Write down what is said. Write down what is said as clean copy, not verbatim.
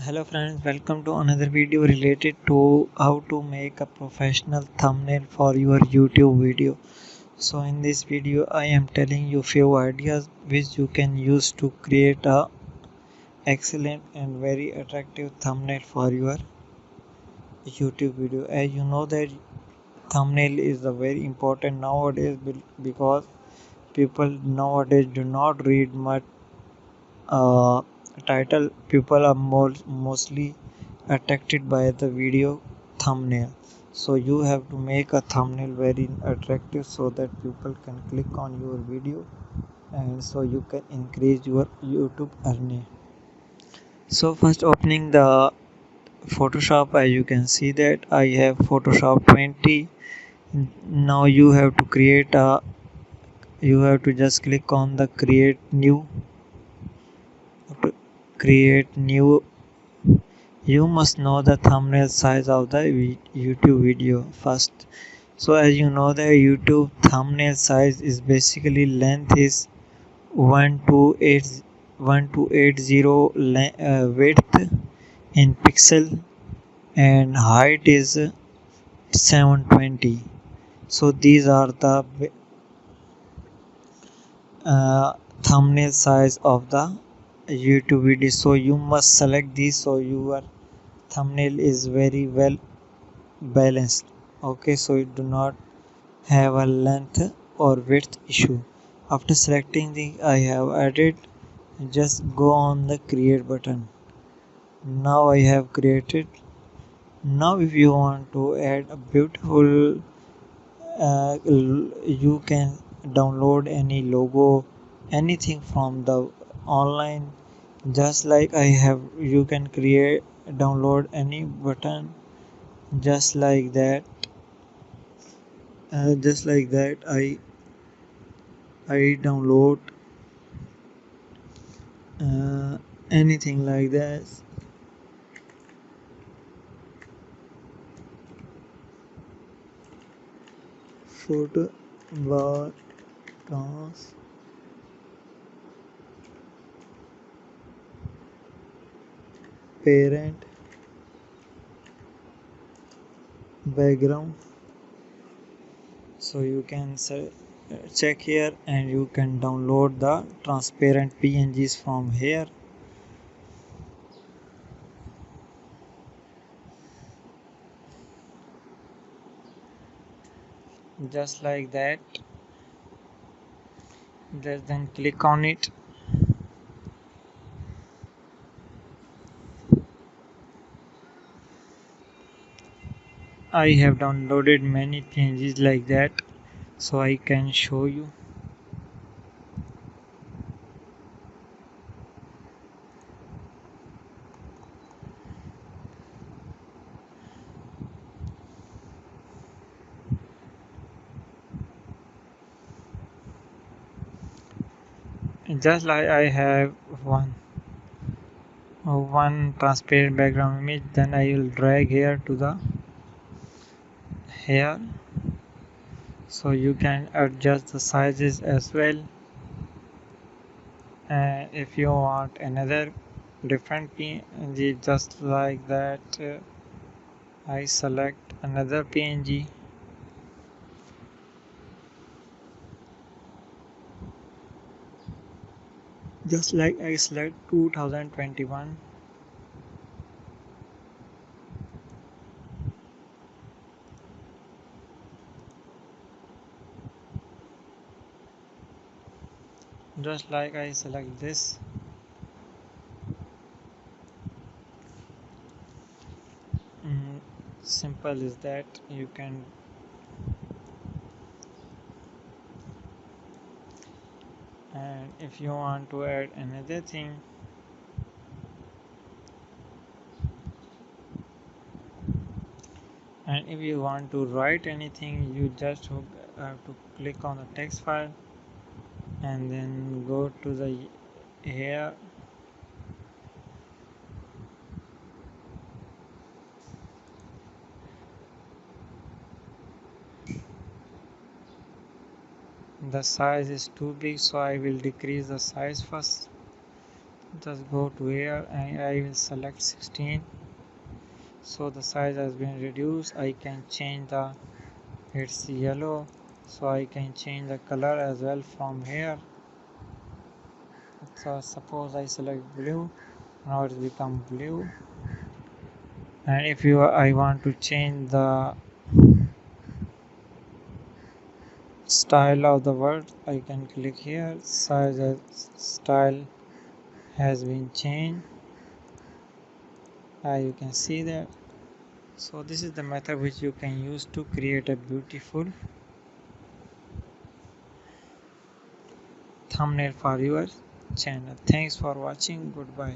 Hello friends, welcome to another video related to how to make a professional thumbnail for your YouTube video. So in this video I am telling you few ideas which you can use to create a excellent and very attractive thumbnail for your YouTube video. As you know that thumbnail is a very important nowadays because people nowadays do not read much uh, title. People are mostly attracted by the video thumbnail, so you have to make a thumbnail very attractive so that people can click on your video and so you can increase your YouTube earning. So first, opening the Photoshop, as you can see that I have Photoshop 20. Now you have to just click on the create new. You must know the thumbnail size of the YouTube video first. So as you know, the YouTube thumbnail size is basically length is 1280 width in pixel and height is 720. So these are the uh, thumbnail size of the YouTube video. So you must select these so your thumbnail is very well balanced. Okay, so you do not have a length or width issue. After selecting the I have added, just go on the create button. Now I have created. Now if you want to add a beautiful you can download any logo, anything from the online. Just like I have, you can create download any button just like that. Just like that I download uh, anything like that. Photo bar transparent background. So you can check here and you can download the transparent PNGs from here. Just like that. Just then click on it. I have downloaded many PNGs like that, so I can show you. Just like I have one transparent background image, then I will drag here to the here, so you can adjust the sizes as well. And if you want another different PNG just like that, I select another PNG. Just like I select 2021. Just like I select this. Simple is that. You can and if you want to add another thing, and if you want to write anything, you just have to click on the text file and then go to the here the size is too big, so I will decrease the size first. Just go to here and I will select 16. So the size has been reduced. I can change the, it's yellow, so I can change the color as well from here. So suppose I select blue, now it's become blue. And if I want to change the style of the word, I can click here. Style has been changed. You can see that. So this is the method which you can use to create a beautiful thumbnail for your channel. Thanks for watching. Goodbye.